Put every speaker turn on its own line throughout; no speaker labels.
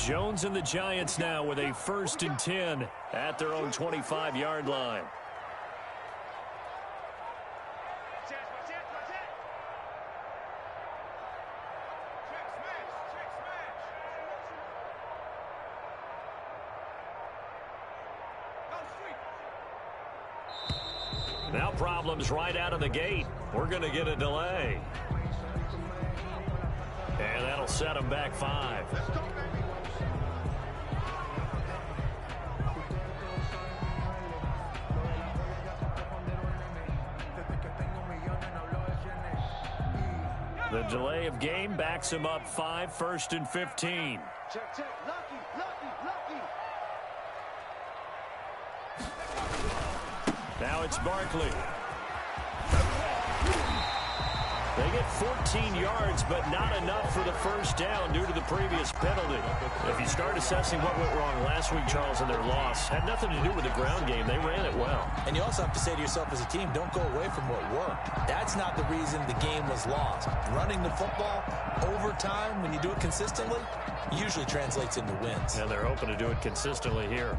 Jones and the Giants now with a 1st and 10 at their own 25-yard line. Now problems right out of the gate. We're going to get a delay. And that'll set them back 5. The delay of game backs him up 5, 1st and 15.
Check, check. Lucky.
Now it's Barkley. They get 14 yards, but not enough for the 1st down due to the previous penalty. If you start assessing what went wrong last week, Charles, in their loss, had nothing to do with the ground game. They ran it well.
And you also have to say to yourself as a team, don't go away from what worked. That's not the reason the game was lost. Running the football over time, when you do it consistently, usually translates into wins.
And they're hoping to do it consistently here.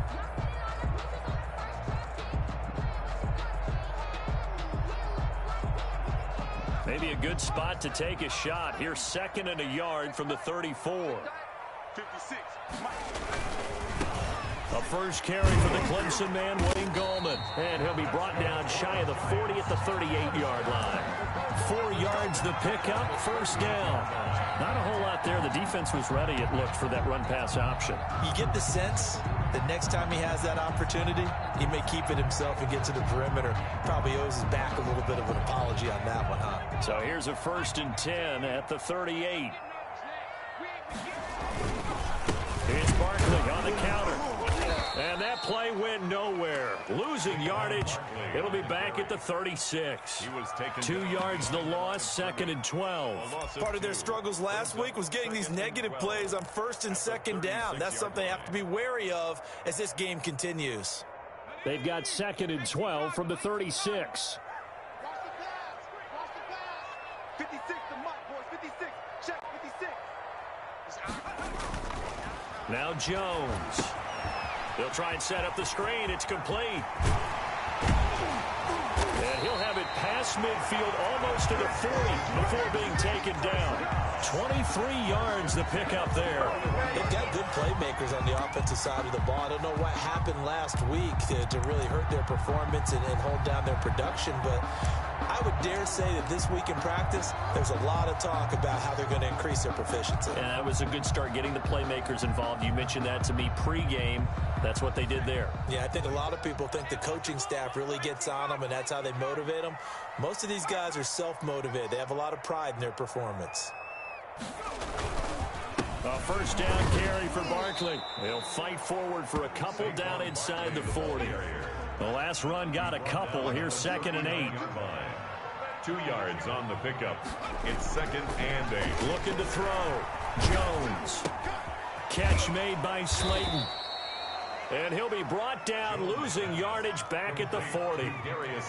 Maybe a good spot to take a shot. Here's 2nd and a yard from the 34.
56.
A first carry for the Clemson man, Wayne Gallman. And he'll be brought down shy of the 40 at the 38-yard line. 4 yards the pickup, 1st down. Not a whole lot there. The defense was ready, it looked, for that run-pass option.
You get the sense that next time he has that opportunity, he may keep it himself and get to the perimeter. Probably owes his back a little bit of an apology on that one, huh?
So here's a 1st and 10 at the 38. Here's Barkley on the counter. And that play went nowhere. Losing yardage. It'll be back at the 36. 2 yards the loss, 2nd and 12.
Part of their struggles last week was getting these negative plays on 1st and 2nd down. That's something they have to be wary of as this game continues.
They've got 2nd and 12 from the 36.
56 the mark, boys. 56. Check 56.
Now Jones. He'll try and set up the screen. It's complete. And he'll have it past midfield almost to the 40 before being taken down. 23 yards the pickup there.
They've got good playmakers on the offensive side of the ball. I don't know what happened last week to really hurt their performance and hold down their production, but I would dare say that this week in practice, there's a lot of talk about how they're going to increase their proficiency.
And that was a good start, getting the playmakers involved. You mentioned that to me pregame. That's what they did there.
Yeah, I think a lot of people think the coaching staff really gets on them, and that's how they motivate them. Most of these guys are self-motivated. They have a lot of pride in their performance.
A 1st down carry for Barkley. They'll fight forward for a couple down inside the 40. The last run got a couple. Here's 2nd and 8.
2 yards on the pickup. It's 2nd and 8.
Looking to throw. Jones. Catch made by Slayton. And he'll be brought down, losing yardage back at the 40.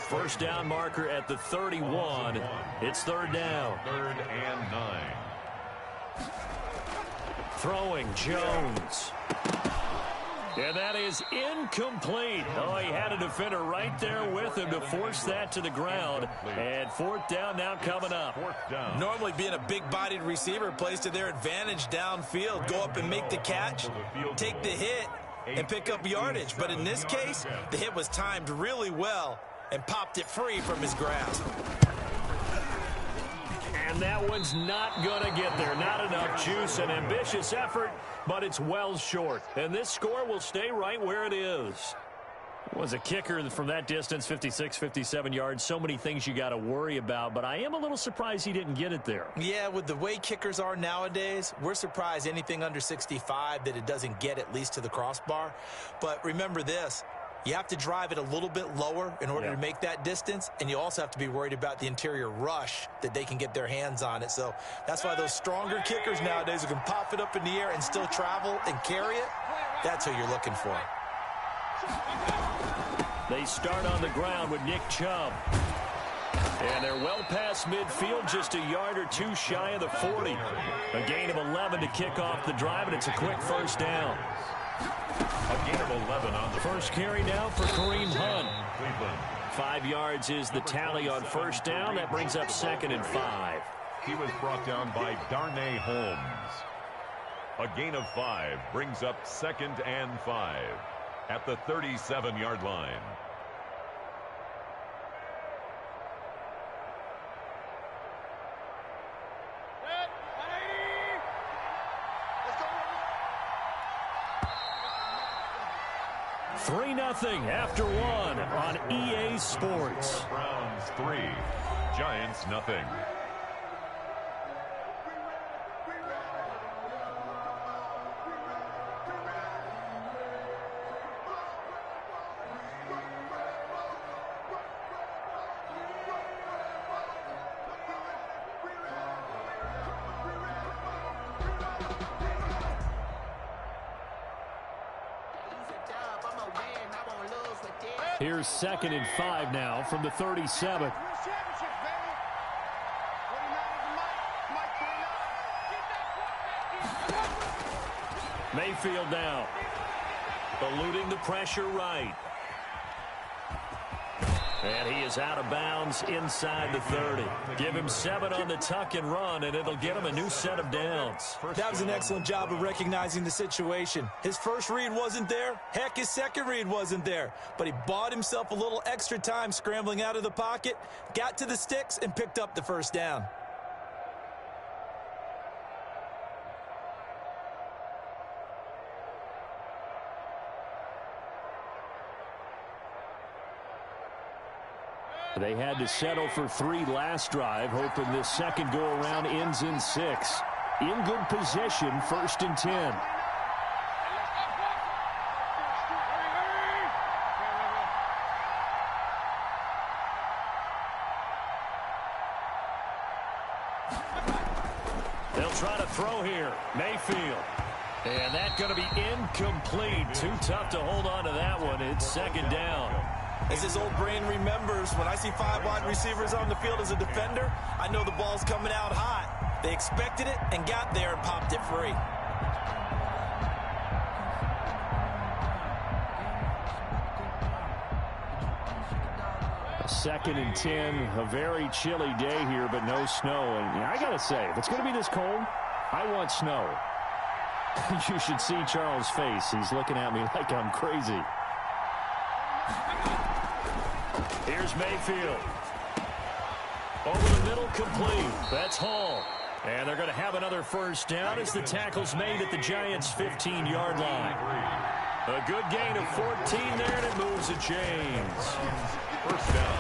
1st down marker at the 31. It's 3rd down.
3rd and 9.
Throwing Jones. And that is incomplete. Oh, he had a defender right there with him to force that to the ground. And 4th down now coming up.
4th down.
Normally being a big-bodied receiver plays to their advantage downfield. Go up and make the catch, take the hit, and pick up yardage. But in this case, the hit was timed really well and popped it free from his grasp.
And that one's not going to get there. Not enough juice. An ambitious effort, but it's well short. And this score will stay right where it is. Was a kicker from that distance, 56, 57 yards. So many things you got to worry about, but I am a little surprised he didn't get it there.
Yeah, with the way kickers are nowadays, we're surprised anything under 65 that it doesn't get at least to the crossbar. But remember this. You have to drive it a little bit lower in order to make that distance, and you also have to be worried about the interior rush that they can get their hands on it. So that's why those stronger kickers nowadays who can pop it up in the air and still travel and carry it, that's who you're looking for.
They start on the ground with Nick Chubb. And they're well past midfield, just a yard or two shy of the 40. A gain of 11 to kick off the drive, and it's a quick first down.
A gain of 11 on the
first carry now for Kareem Hunt.
Cleveland.
5 yards is the tally on first down. That brings up 2nd and 5.
He was brought down by Darnay Holmes. A gain of 5 brings up 2nd and 5 at the 37-yard line.
Three 3-0 after one on EA Sports.
Browns 3, Giants nothing.
Here's 2nd and 5 now from the 37. Mayfield now, eluding the pressure right. And he is out of bounds inside the 30. Give him 7 on the tuck and run, and it'll get him a new set of downs.
That was an excellent job of recognizing the situation. His first read wasn't there. Heck, his second read wasn't there. But he bought himself a little extra time scrambling out of the pocket, got to the sticks, and picked up the first down.
They had to settle for 3 last drive, hoping this second go-around ends in 6. In good position, 1st and 10. They'll try to throw here. Mayfield. And that's going to be incomplete. Too tough to hold on to that one. It's 2nd down.
As his old brain remembers, when I see 5 wide receivers on the field as a defender, I know the ball's coming out hot. They expected it and got there and popped it free.
Second and 10, a very chilly day here, but no snow. And I got to say, if it's going to be this cold, I want snow. You should see Charles' face. He's looking at me like I'm crazy. Here's Mayfield. Over the middle, complete. That's Hall. And they're going to have another first down as the tackle's made at the Giants' 15-yard line. A good gain of 14 there, and it moves the chains.
First down.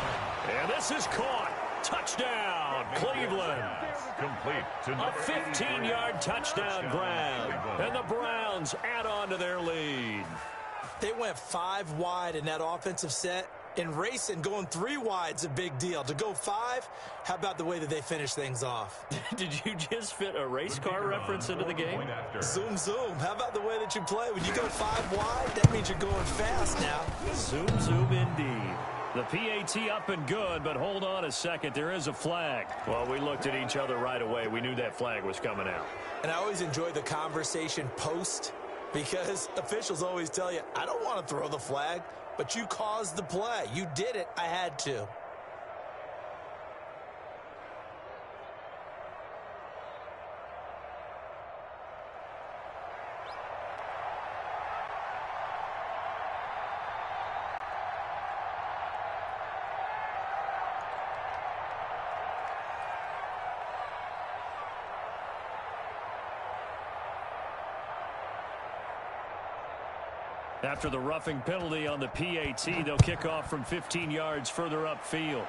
And this is caught. Touchdown, Cleveland.
Complete to
A 15-yard touchdown grab. And the Browns add on to their lead.
They went 5 wide in that offensive set. And racing, going 3 wide's a big deal. To go 5, how about the way that they finish things off?
Did you just fit a race car reference into the game?
Zoom, zoom. How about the way that you play? When you go 5 wide, that means you're going fast now.
Zoom, zoom indeed. The PAT up and good, but hold on a second. There is a flag. Well, we looked at each other right away. We knew that flag was coming out.
And I always enjoy the conversation post because officials always tell you, I don't want to throw the flag. But you caused the play. You did it. I had to.
After the roughing penalty on the PAT, they'll kick off from 15 yards further upfield.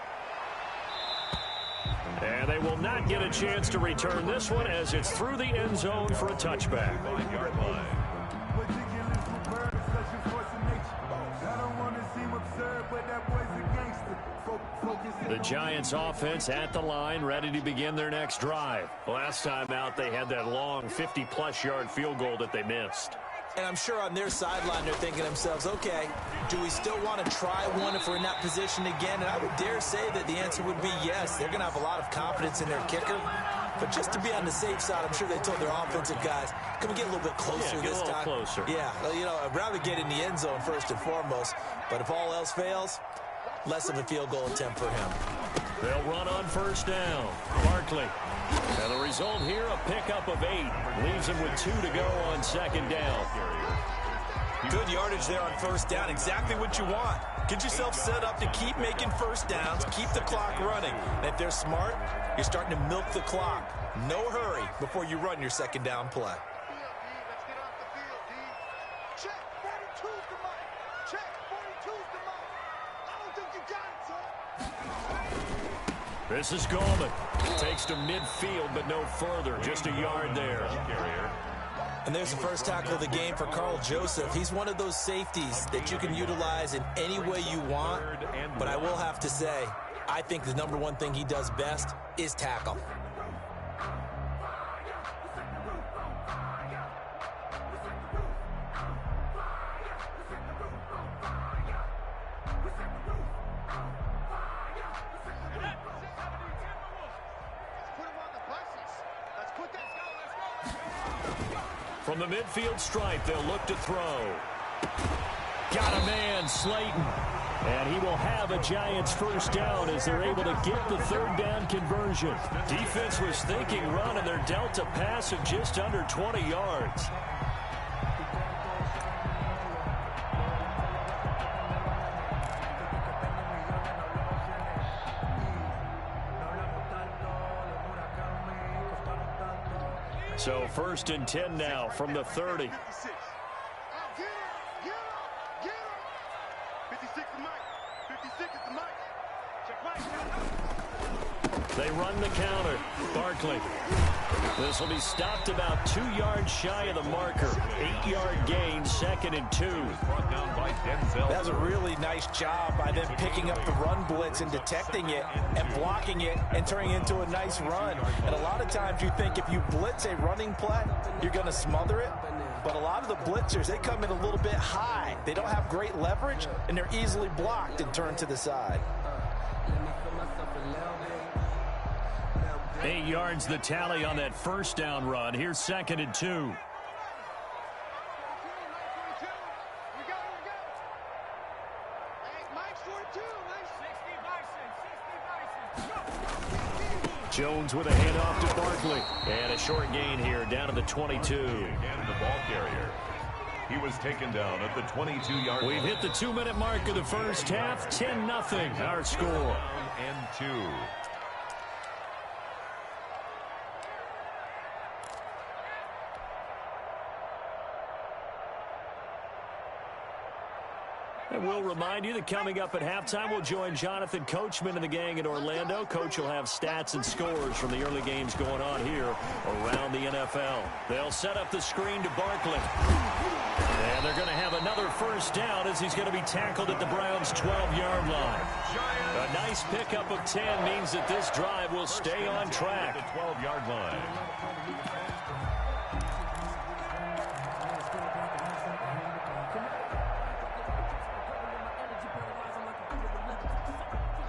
And they will not get a chance to return this one as it's through the end zone for a touchback. The Giants offense at the line, ready to begin their next drive. Last time out, they had that long 50-plus yard field goal that they missed.
And I'm sure on their sideline they're thinking to themselves, okay, do we still want to try one if we're in that position again? And I would dare say that the answer would be yes. They're going to have a lot of confidence in their kicker. But just to be on the safe side, I'm sure they told their offensive guys, can we get a little bit closer this time?
Closer.
Yeah, well, you know, I'd rather get in the end zone first and foremost. But if all else fails, less of a field goal attempt for him.
They'll run on first down. Barkley. And the result here, a pickup of 8. Leaves him with 2 to go on second down.
Good yardage there on first down. Exactly what you want. Get yourself set up to keep making first downs, keep the clock running. And if they're smart, you're starting to milk the clock. No hurry before you run your second down play.
Let's get off the field, D. Check, 42's the mic. Check, 42's the mic. I don't think you got it, son.
This is Gallman. Takes to midfield, but no further. Just a yard there.
And there's the first tackle of the game for Carl Joseph. He's one of those safeties that you can utilize in any way you want. But I will have to say, I think the number one thing he does best is tackle.
From the midfield stripe, they'll look to throw. Got a man, Slayton. And he will have a Giants first down as they're able to get the third down conversion. Defense was thinking run, and they're dealt a pass of just under 20 yards. So first and 10 now from the 30.
56. Get him. 56 is Mike. 56 is the mic. Check Mike.
They run the counter. Barkley. This will be stopped about 2 yards shy of the marker. 8-yard gain, second and 2.
Brought down by Denzel.
That was a really nice job by them picking up the run blitz and detecting it and blocking it and turning it into a nice run. And a lot of times you think if you blitz a running play, you're going to smother it. But a lot of the blitzers, they come in a little bit high. They don't have great leverage, and they're easily blocked and turned to the side.
8 yards the tally on that first down run. Here's second and 2.
We go. Hey, Mike's 42. Mike's 60 Bison.
Jones with a handoff to Barkley. And a short gain here down to the 22.
Again, the ball carrier. He was taken down at the 22-yard line.
We've hit the 2-minute mark of the first half. 10-0 our score.
And 2.
And we'll remind you that coming up at halftime, we'll join Jonathan Coachman and the gang in Orlando. Coach will have stats and scores from the early games going on here around the NFL. They'll set up the screen to Barkley. And they're going to have another first down as he's going to be tackled at the Browns' 12-yard line. A nice pickup of 10 means that this drive will stay on track.
The 12-yard line.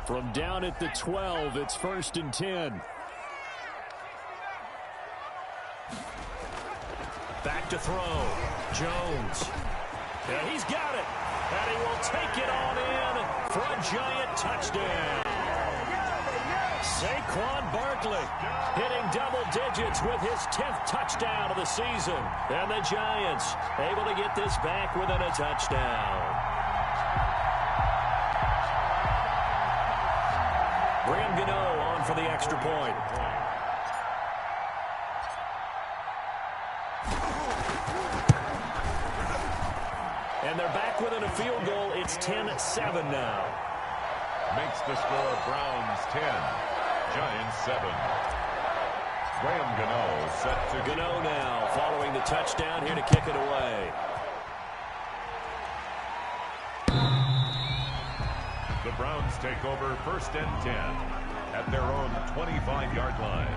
From down at the 12, it's first and 10. Back to throw. Jones. Yeah, he's got it. And he will take it on in for a Giant touchdown. Saquon Barkley hitting double digits with his 10th touchdown of the season. And the Giants able to get this back within a touchdown. Graham Gano on for the extra point. And they're back within a field goal. It's 10-7 now.
Makes the score Browns 10, Giants 7. Graham Gano set to
Gano now following the touchdown here to kick it away.
The Browns take over first and 10 at their own 25-yard line.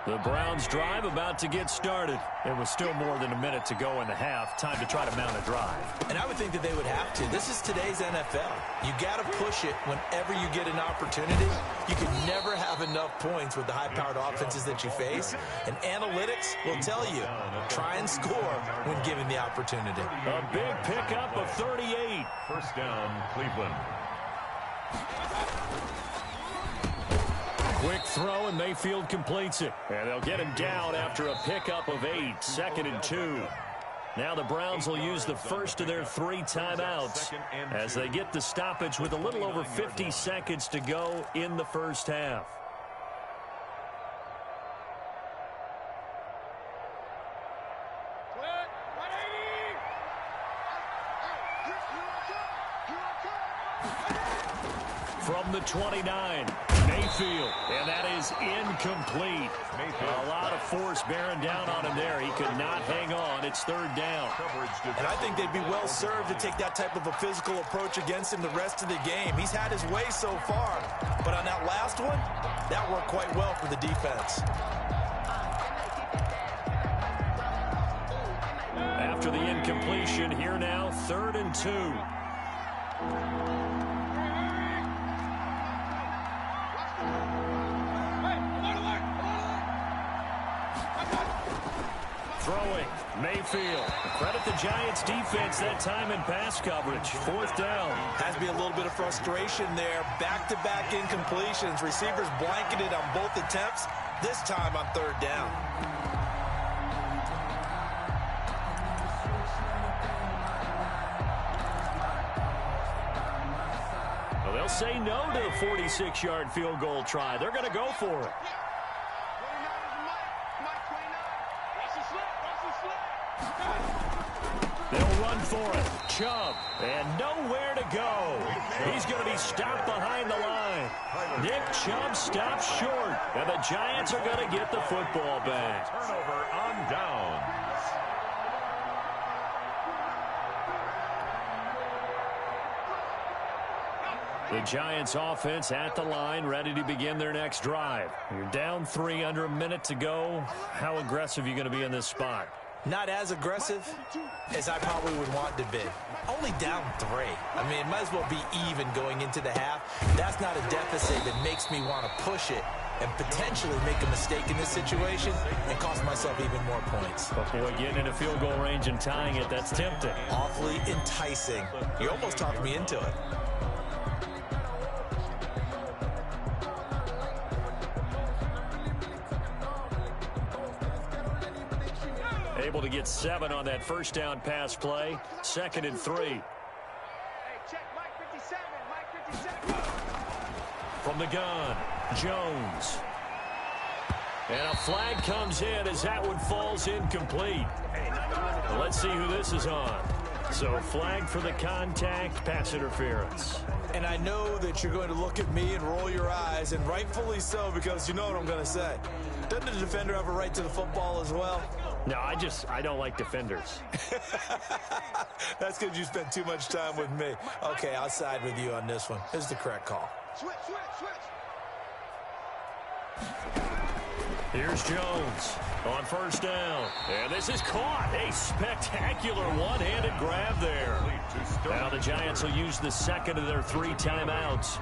The Browns drive about to get started. It was still more than a minute to go in the half. Time to try to mount a drive.
And I would think that they would have to. This is today's NFL. You got to push it whenever you get an opportunity. You can never have enough points with the high-powered offenses that you face. And analytics will tell you, try and score when given the opportunity.
A big pickup of 38.
First down, Cleveland.
Quick throw, and Mayfield completes it. And they'll get him down after a pickup of 8, 2nd and 2. Now the Browns will use the first of their 3 timeouts as they get the stoppage with a little over 50 seconds to go in the first half. From the 29, Mayfield, and that is incomplete. A lot of force bearing down on him there. He could not hang on. It's 3rd down.
And I think they'd be well served to take that type of a physical approach against him the rest of the game. He's had his way so far, but on that last one, that worked quite well for the defense.
After the incompletion, here now, 3rd and 2. Throwing, Mayfield. Credit the Giants defense that time in pass coverage. 4th down.
Has to be a little bit of frustration there. Back-to-back incompletions. Receivers blanketed on both attempts. This time on 3rd down.
Well, they'll say no to the 46-yard field goal try. They're going to go for it. They'll run for it. Chubb, and nowhere to go. He's going to be stopped behind the line. Nick Chubb stops short, and the Giants are going to get the football back.
Turnover on downs.
The Giants offense at the line, ready to begin their next drive. You're down 3, under a minute to go. How aggressive are you going to be in this spot?
Not as aggressive as I probably would want to be. Only down 3. I mean, it might as well be even going into the half. That's not a deficit that makes me want to push it and potentially make a mistake in this situation and cost myself even more points.
But boy, getting in a field goal range and tying it, that's tempting.
Awfully enticing. You almost talked me into it.
Able to get 7 on that first down pass play. 2nd and 3.
Hey, check Mike 57, Mike 57.
From the gun, Jones. And a flag comes in as that one falls incomplete. Well, let's see who this is on. So flag for the contact, pass interference.
And I know that you're going to look at me and roll your eyes, and rightfully so, because you know what I'm going to say. Doesn't the defender have a right to the football as well?
No, I don't like defenders.
That's because you spent too much time with me. Okay, I'll side with you on this one. This is the correct call.
Switch.
Here's Jones on first down. And this is caught. A spectacular one-handed grab there. Now the Giants will use the 2nd of their 3 timeouts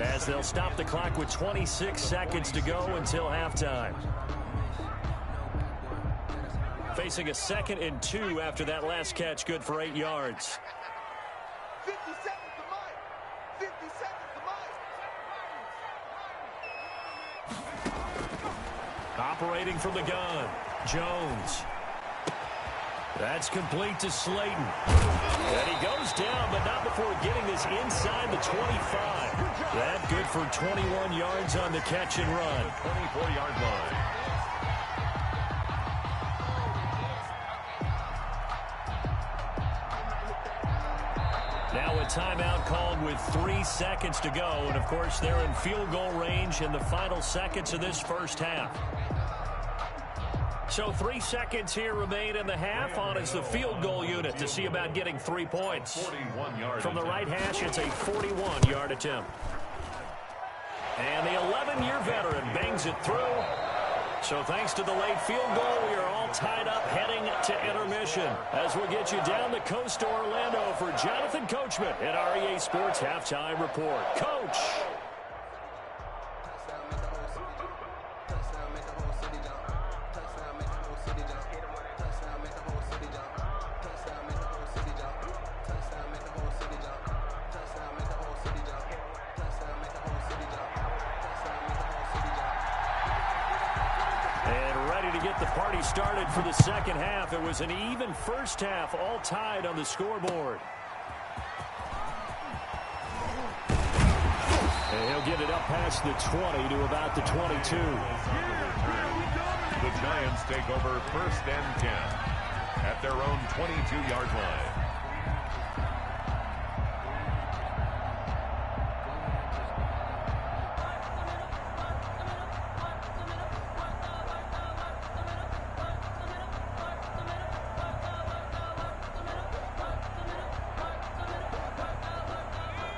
as they'll stop the clock with 26 seconds to go until halftime. Facing a 2nd and 2 after that last catch, good for 8 yards.
50 seconds to Mike. 50 seconds to Mike.
Operating from the gun, Jones. That's complete to Slayton. And he goes down, but not before getting this inside the 25. That good for 21 yards on the catch and run.
24-yard line.
Now a timeout called with 3 seconds to go. And, of course, they're in field goal range in the final seconds of this first half. So 3 seconds here remain in the half. On is the field goal unit to see about getting 3 points. From the right hash, it's a 41-yard attempt. And the 11-year veteran bangs it through. So thanks to the late field goal, we are all tied up heading to intermission. As we'll get you down the coast to Orlando for Jonathan Coachman at REA Sports Halftime Report. Coach! The party started for the second half. It was an even first half, all tied on the scoreboard. And he'll get it up past the 20 to about the 22.
The Giants take over 1st and 10 at their own 22-yard line.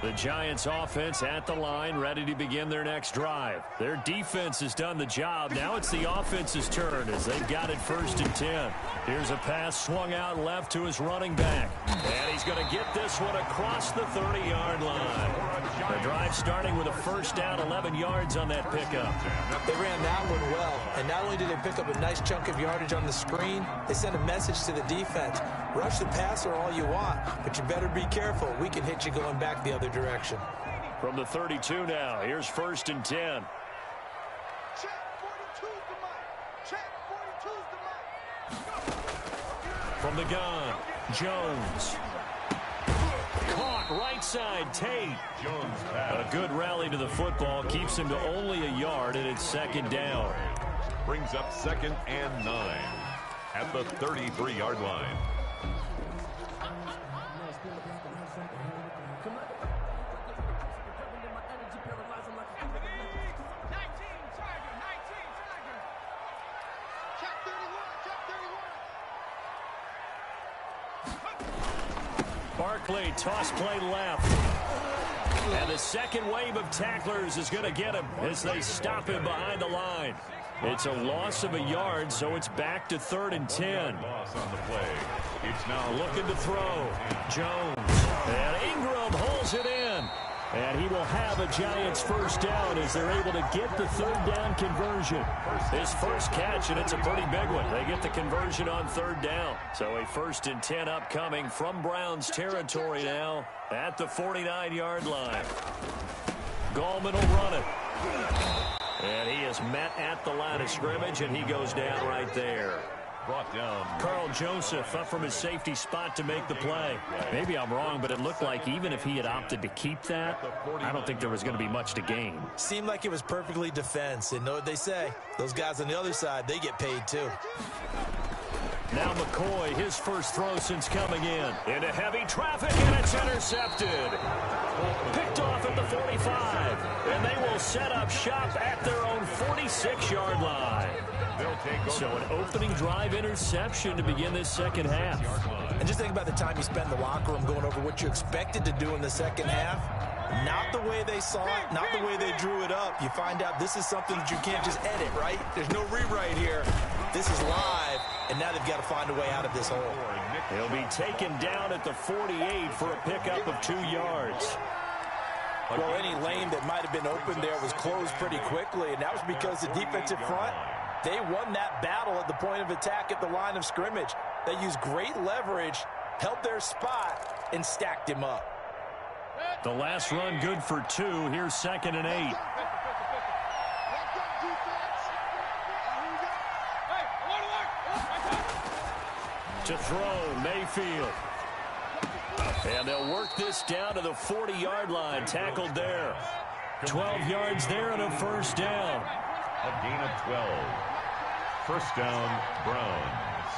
The Giants offense at the line, ready to begin their next drive. Their defense has done the job. Now it's the offense's turn as they've got it 1st and 10. Here's a pass swung out left to his running back. And he's going to get this one across the 30-yard line. The drive starting with a first down, 11 yards on that pickup.
They ran that one well, and not only did they pick up a nice chunk of yardage on the screen, they sent a message to the defense. Rush the passer all you want, but you better be careful. We can hit you going back the other direction.
From the 32 now, here's 1st and 10.
Check, 42's the mark. Check, 42's the mark.
From the gun, Jones. Caught right side, Tate.
Jones
A good rally to the football, keeps him to only a yard, and it's 2nd down.
Brings up 2nd and 9 at the 33-yard line.
Barkley, toss play left. And the second wave of tacklers is going to get him as they stop him behind the line. It's a loss of a yard, so it's back to 3rd and 10.
Loss on the play. It's now
looking to throw. Jones. And Ingram holds it in. And he will have a Giants first down as they're able to get the 3rd down conversion. His first catch, and it's a pretty big one. They get the conversion on 3rd down. So a 1st and 10 upcoming from Browns territory now at the 49-yard line. Gallman will run it. And he is met at the line of scrimmage, and he goes down right there.
Brought down.
Carl Joseph up from his safety spot to make the play. Maybe I'm wrong, but it looked like even if he had opted to keep that, I don't think there was going to be much to gain.
Seemed like it was perfectly defense. And know what they say? Those guys on the other side, they get paid too.
Now McCoy, his first throw since coming into heavy traffic, and it's intercepted. Picked off at the 45, and they will set up shop at their own 46-yard line. So an opening drive interception to begin this second half.
And just think about the time you spend in the locker room going over what you expected to do in the second half. Not the way they saw it, not the way they drew it up. You find out this is something that you can't just edit, right? There's no rewrite here. This is live, and now they've got to find a way out of this hole.
He'll be taken down at the 48 for a pickup of 2 yards.
Well, any lane that might have been open there was closed pretty quickly, and that was because the defensive front, they won that battle at the point of attack at the line of scrimmage. They used great leverage, held their spot, and stacked him up.
The last run good for 2. Here's 2nd and 8. To throw, Mayfield. And they'll work this down to the 40-yard line. Tackled there. 12 yards there and a first down.
A gain of 12. First down, Browns.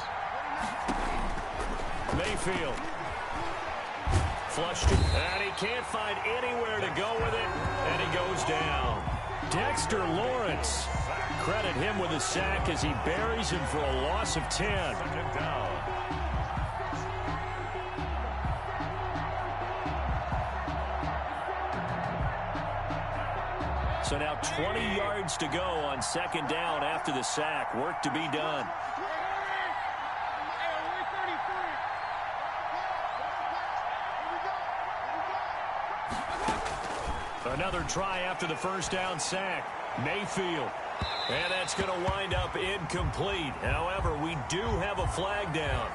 Mayfield. Flushed it, and he can't find anywhere to go with it, and he goes down. Dexter Lawrence. Credit him with a sack as he buries him for a loss of 10.
Second down.
So now 20 yards to go on second down after the sack. Work to be done. Another try after the first down sack. Mayfield. And that's going to wind up incomplete. However, we do have a flag down.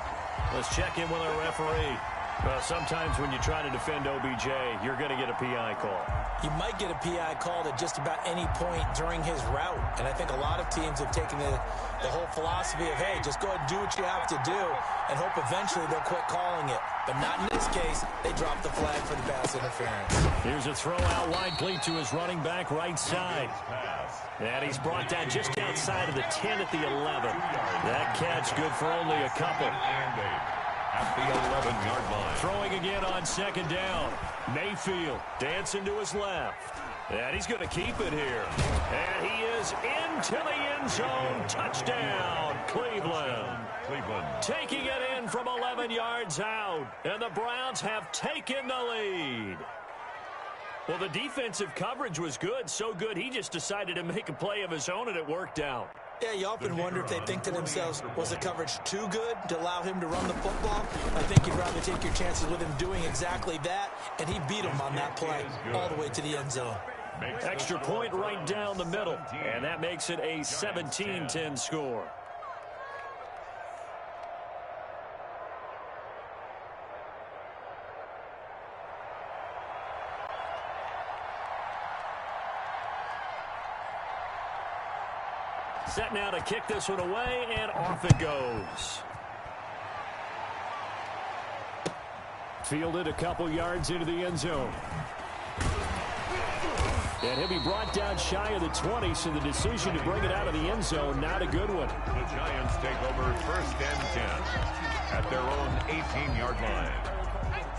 Let's check in with our referee. Well, sometimes when you try to defend OBJ, you're going to get a PI call.
You might get a PI call at just about any point during his route. And I think a lot of teams have taken the whole philosophy of, hey, just go ahead and do what you have to do and hope eventually they'll quit calling it. But not in this case. They dropped the flag for the pass interference.
Here's a throw out wide, complete to his running back right side. And he's brought down just outside of the 10 at the 11. That catch good for only a couple.
At the 11-yard line.
Throwing again on second down. Mayfield dancing to his left. And he's going to keep it here. And he is into the end zone. Touchdown, Cleveland. Taking it in from 11 yards out. And the Browns have taken the lead. Well, the defensive coverage was good. So good, he just decided to make a play of his own, and it worked out.
Yeah, you often wonder if they think to themselves, was the coverage too good to allow him to run the football? I think you'd rather take your chances with him doing exactly that, and he beat him on that play all the way to the end zone.
Extra point right down the middle, and that makes it a 17-10 score. Set now to kick this one away, and off it goes. Fielded a couple yards into the end zone. And he'll be brought down shy of the 20, so the decision to bring it out of the end zone, not a good one.
The Giants take over first and 10 at their own 18-yard line.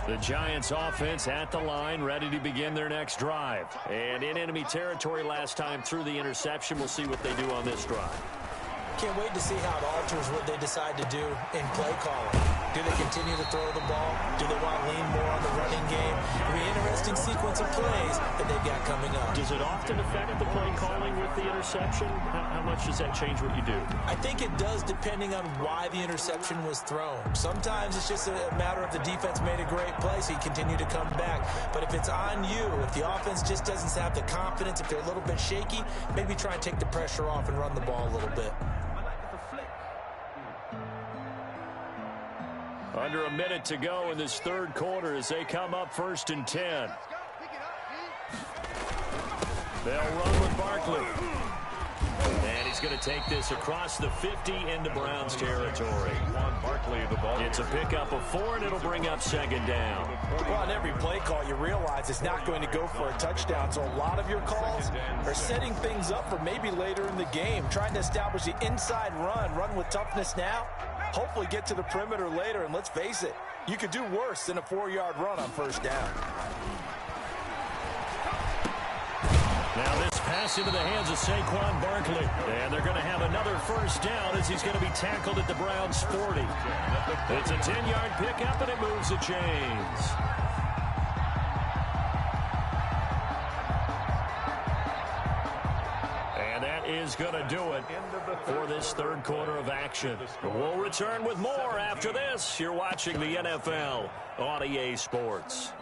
The Giants offense at the line, ready to begin their next drive. And in enemy territory last time through the interception. We'll see what they do on this drive.
Can't wait to see how it alters what they decide to do in play calling. Do they continue to throw the ball? Do they want to lean more on the running game? It'll be an interesting sequence of plays that they've got coming up.
Does it often affect the play calling with the interception? How much does that change what you do?
I think it does, depending on why the interception was thrown. Sometimes it's just a matter of the defense made a great play, so you continue to come back. But if it's on you, if the offense just doesn't have the confidence, if they're a little bit shaky, maybe try and take the pressure off and run the ball a little bit.
Under a minute to go in this third quarter as they come up first and 10. They'll run with Barkley. And he's going to take this across the 50 into Browns territory. It's a pickup of 4, and it'll bring up second down.
Well, on every play call, you realize it's not going to go for a touchdown. So a lot of your calls are setting things up for maybe later in the game, trying to establish the inside run with toughness now. Hopefully get to the perimeter later, and let's face it, you could do worse than a 4-yard run on first down.
Now this pass into the hands of Saquon Barkley. And they're going to have another first down as he's going to be tackled at the Browns' 40. It's a 10-yard pickup, and it moves the chains. And that is going to do it for this third quarter of action. We'll return with more after this. You're watching the NFL on EA Sports.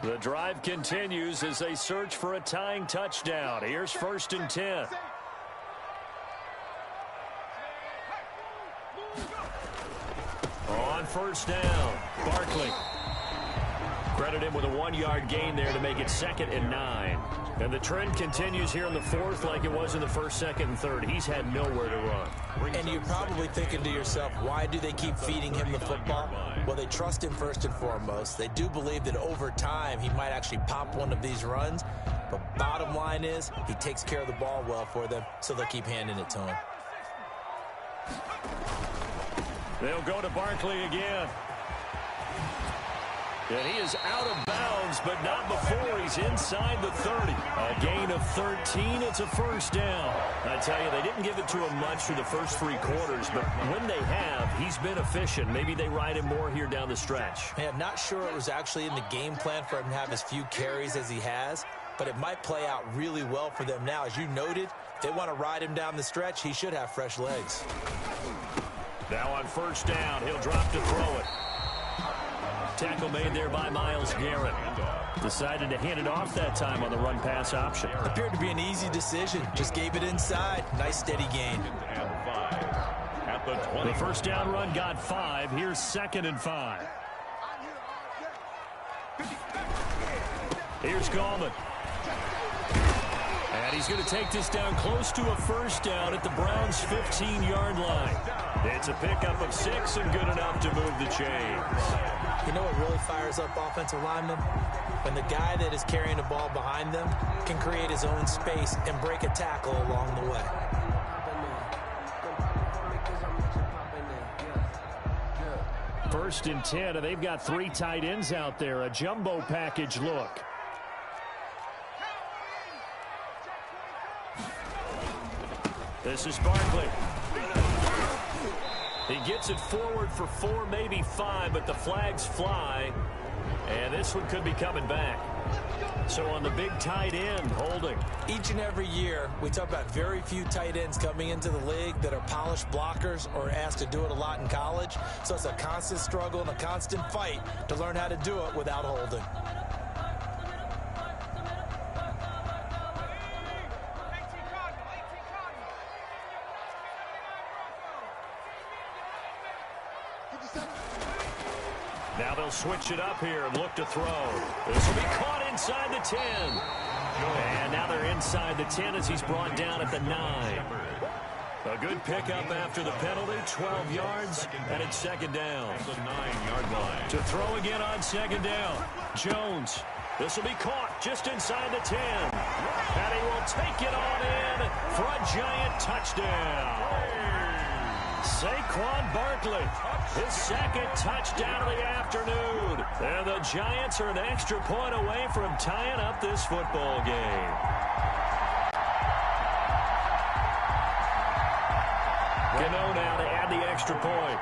The drive continues as they search for a tying touchdown. Here's first and 10. On first down, Barkley. Credit him with a 1-yard gain there to make it second and 9. And the trend continues here in the fourth like it was in the first, second, and third. He's had nowhere to run.
And you're probably thinking to yourself, why do they keep feeding him the football? Well, they trust him first and foremost. They do believe that over time he might actually pop one of these runs. But bottom line is he takes care of the ball well for them, so they'll keep handing it to him.
They'll go to Barkley again. And he is out of bounds, but not before he's inside the 30. A gain of 13. It's a first down. I tell you, they didn't give it to him much through the first 3 quarters, but when they have, he's been efficient. Maybe they ride him more here down the stretch.
Man, not sure it was actually in the game plan for him to have as few carries as he has, but it might play out really well for them now. As you noted, if they want to ride him down the stretch, he should have fresh legs.
Now on first down, he'll drop to throw it. Tackle made there by Myles Garrett. Decided to hand it off that time on the run-pass option.
Appeared to be an easy decision. Just gave it inside. Nice steady gain.
The first down run got 5. Here's 2nd and 5. Here's Gallman. And he's going to take this down close to a first down at the Browns' 15-yard line. It's a pickup of 6 and good enough to move the chains.
You know what really fires up offensive linemen? When the guy that is carrying the ball behind them can create his own space and break a tackle along the way.
First and 10, and they've got 3 tight ends out there. A jumbo package look. This is Barkley. He gets it forward for 4, maybe 5, but the flags fly. And this one could be coming back. So on the big tight end, holding.
Each and every year, we talk about very few tight ends coming into the league that are polished blockers or asked to do it a lot in college. So it's a constant struggle and a constant fight to learn how to do it without holding.
Now they'll switch it up here and look to throw. This will be caught inside the 10. And now they're inside the 10 as he's brought down at the 9. A good pickup after the penalty, 12 yards, and it's 2nd down.
The 9-yard line.
To throw again on 2nd down. Jones. This will be caught just inside the 10. And he will take it on in for a giant touchdown. Saquon Barkley, his 2nd touchdown of the afternoon. And the Giants are an extra point away from tying up this football game. Gano now to add the extra point.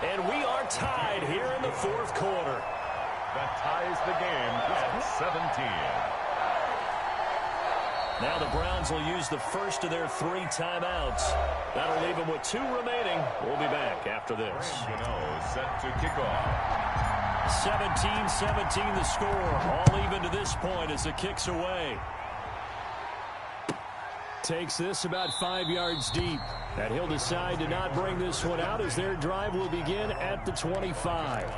And we are tied here in the 4th quarter.
That ties the game at 17.
Now the Browns will use the first of their 3 timeouts. That'll leave them with 2 remaining. We'll be back after this.
Set to kick off.
17-17 the score. All even to this point as the kick's away. Takes this about 5 yards deep. And he'll decide to not bring this one out as their drive will begin at the 25.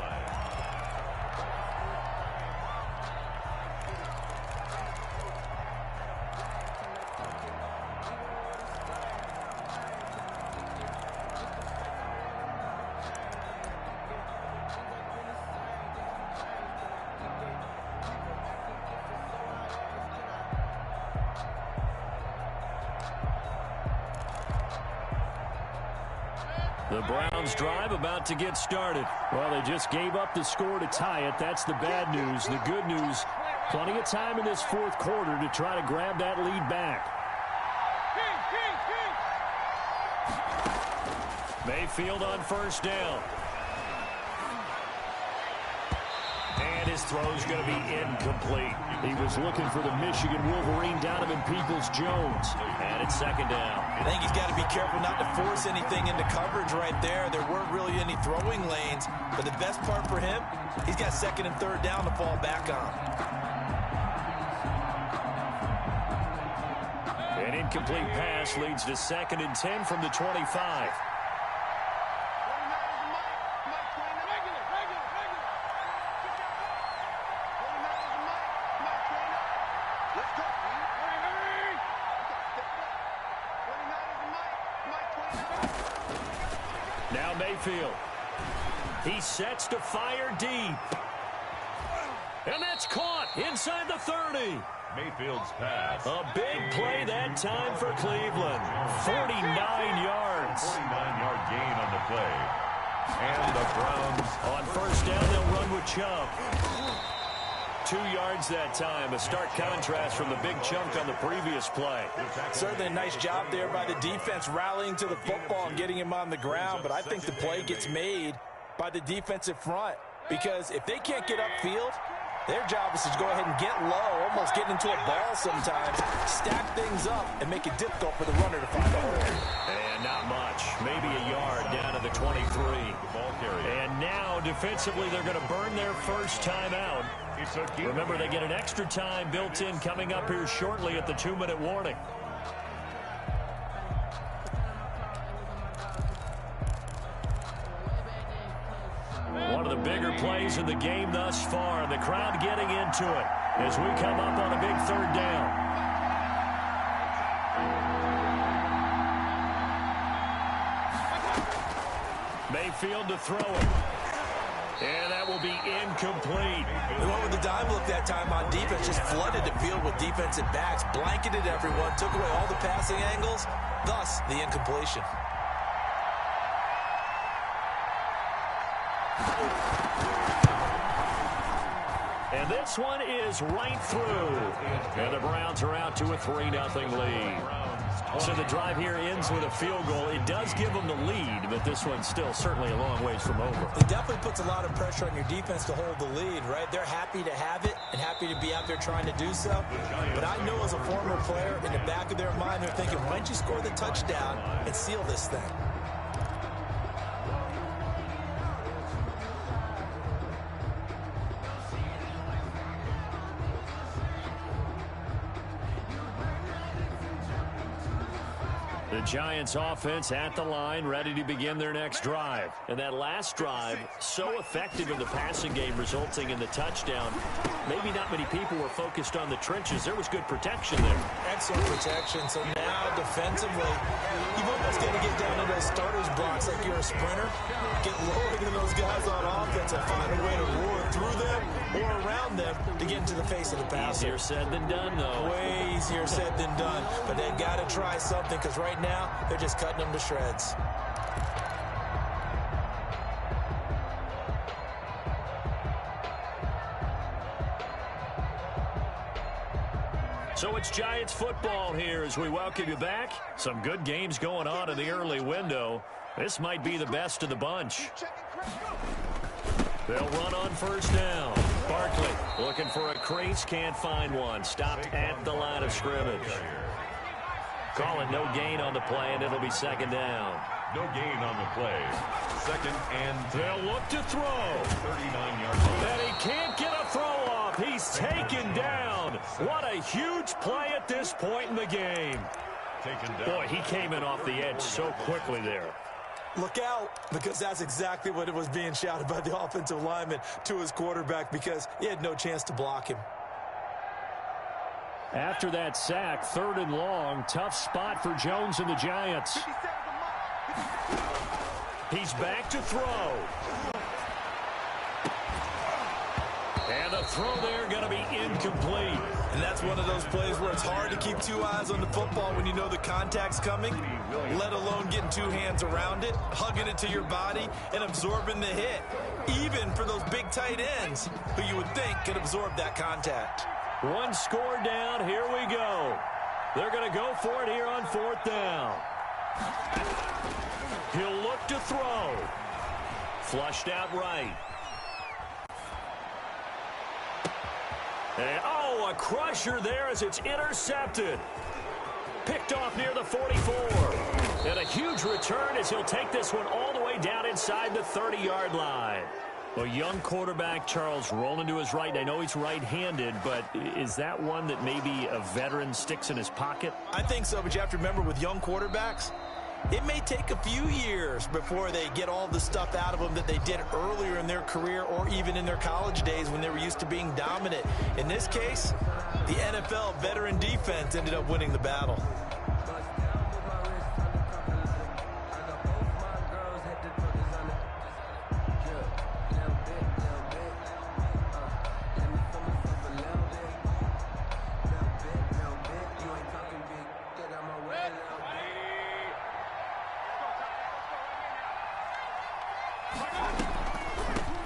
The Browns drive about to get started. Well, they just gave up the score to tie it. That's the bad news. The good news, plenty of time in this 4th quarter to try to grab that lead back. Mayfield on first down. And his throw's going to be incomplete. He was looking for the Michigan Wolverine, Donovan Peoples-Jones. And it's 2nd down.
I think he's got to be careful not to force anything into coverage right there. There weren't really any throwing lanes. But the best part for him, he's got 2nd and 3rd down to fall back on.
An incomplete pass leads to 2nd and 10 from the 25. Now Mayfield. He sets to fire deep. And that's caught inside the 30.
Mayfield's pass.
A big play that time for Cleveland. 49 yards.
49-yard gain on the play. And the Browns.
On first down, they'll run with Chubb. 2 yards that time. A stark contrast from the big chunk on the previous play.
Certainly a nice job there by the defense rallying to the football and getting him on the ground. But I think the play gets made by the defensive front. Because if they can't get upfield, their job is to go ahead and get low, almost get into a ball sometimes, stack things up, and make it difficult for the runner to find a hole.
And not much. Maybe a yard down to the 23. And now, defensively, they're going to burn their first time out. Remember, they get an extra time built in coming up here shortly at the 2-minute warning. One of the bigger plays in the game thus far. The crowd getting into it as we come up on a big third down. Mayfield to throw it. And that will be incomplete.
They went with the dime look that time on defense, just flooded the field with defensive backs, blanketed everyone, took away all the passing angles, thus the incompletion.
And this one is right through. And the Browns are out to a 3-0 lead. So the drive here ends with a field goal. It does give them the lead, but this one's still certainly a long ways from over.
It definitely puts a lot of pressure on your defense to hold the lead, right? They're happy to have it and happy to be out there trying to do so. But I know as a former player, in the back of their mind, they're thinking, why don't you score the touchdown and seal this thing?
The Giants offense at the line, ready to begin their next drive. And that last drive, so effective in the passing game, resulting in the touchdown. Maybe not many people were focused on the trenches. There was good protection there.
Excellent protection. So now defensively, you've almost got to get down to those starters blocks like you're a sprinter. Get lower than those guys on offense and find a way to roar through them or around them to get into the face of the passer.
Easier said than done, though.
Way easier said than done. But they've got to try something because right now they're just cutting them to shreds.
So it's Giants football here as we welcome you back. Some good games going on in the early window. This might be the best of the bunch. They'll run on first down. Barkley looking for a crease, can't find one. Stopped at the line of scrimmage. Calling no gain on the play, and it'll be second down.
No gain on the play. Second and
they'll look to throw.
39 yards.
And he can't get a throw off. He's taken down. What a huge play at this point in the game.
Taken down.
Boy, he came in off the edge so quickly there.
Look out, because that's exactly what it was being shouted by the offensive lineman to his quarterback because he had no chance to block him.
After that sack, 3rd and long, tough spot for Jones and the Giants. He's back to throw. And the throw there going to be incomplete.
And that's one of those plays where it's hard to keep two eyes on the football when you know the contact's coming, let alone getting two hands around it, hugging it to your body, and absorbing the hit, even for those big tight ends who you would think could absorb that contact.
One score down. Here we go. They're going to go for it here on 4th down. He'll look to throw. Flushed out right. And, a crusher there as it's intercepted. Picked off near the 44. And a huge return as he'll take this one all the way down inside the 30-yard line. A young quarterback, Charles, rolling to his right. I know he's right-handed, but is that one that maybe a veteran sticks in his pocket?
I think so, but you have to remember with young quarterbacks, it may take a few years before they get all the stuff out of them that they did earlier in their career or even in their college days when they were used to being dominant. In this case, the NFL veteran defense ended up winning the battle.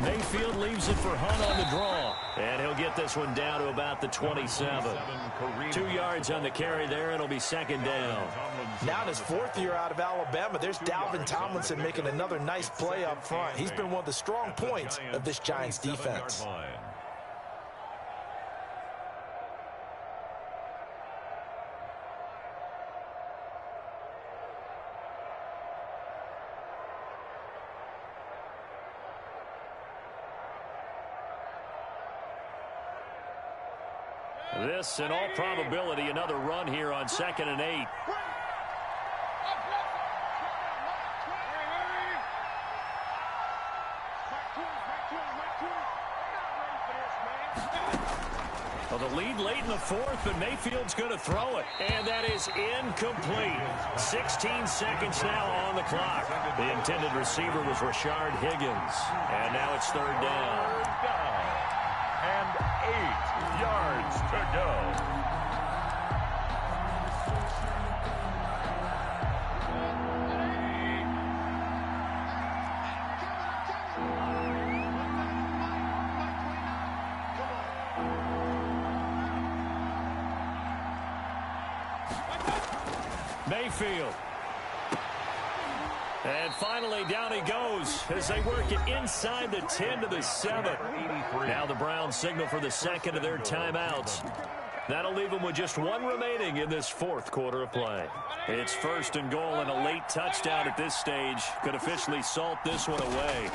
Mayfield leaves it for Hunt on the draw. And he'll get this one down to about the 27. 2 yards on the carry there. It'll be second down.
Now in his 4th year out of Alabama, there's Dalvin Tomlinson making another nice play up front. He's been one of the strong points of this Giants defense.
This, in all probability, another run here on 2nd and 8. Well, the lead late in the 4th, but Mayfield's going to throw it. And that is incomplete. 16 seconds now on the clock. The intended receiver was Rashard Higgins. And now it's 3rd down.
And 8 yards to go.
Mayfield. And finally, down he goes as they work it inside the 10 to the 7. Now the Browns signal for the 2nd of their timeouts. That'll leave them with just 1 remaining in this 4th quarter of play. It's 1st and goal, and a late touchdown at this stage could officially salt this one away.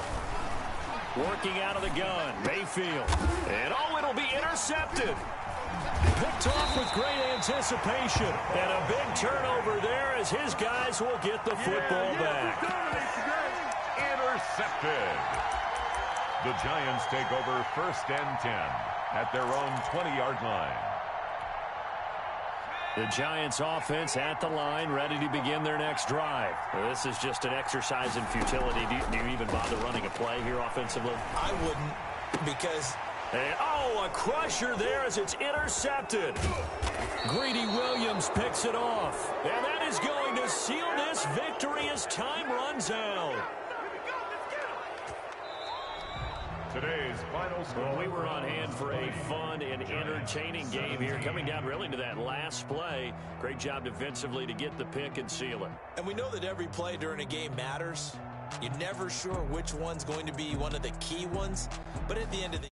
Working out of the gun, Mayfield. And it'll be intercepted. Picked off with great anticipation. And a big turnover there as his guys will get the football back.
Intercepted. The Giants take over 1st and 10 at their own 20-yard line.
The Giants offense at the line, ready to begin their next drive. This is just an exercise in futility. Do you even bother running a play here offensively?
I wouldn't, because...
And, a crusher there as it's intercepted. Greedy Williams picks it off. And that is going to seal this victory as time runs out.
Today's final score.
Well, we were on hand for a fun and entertaining game here. Coming down really to that last play. Great job defensively to get the pick and seal it.
And we know that every play during a game matters. You're never sure which one's going to be one of the key ones. But at the end of the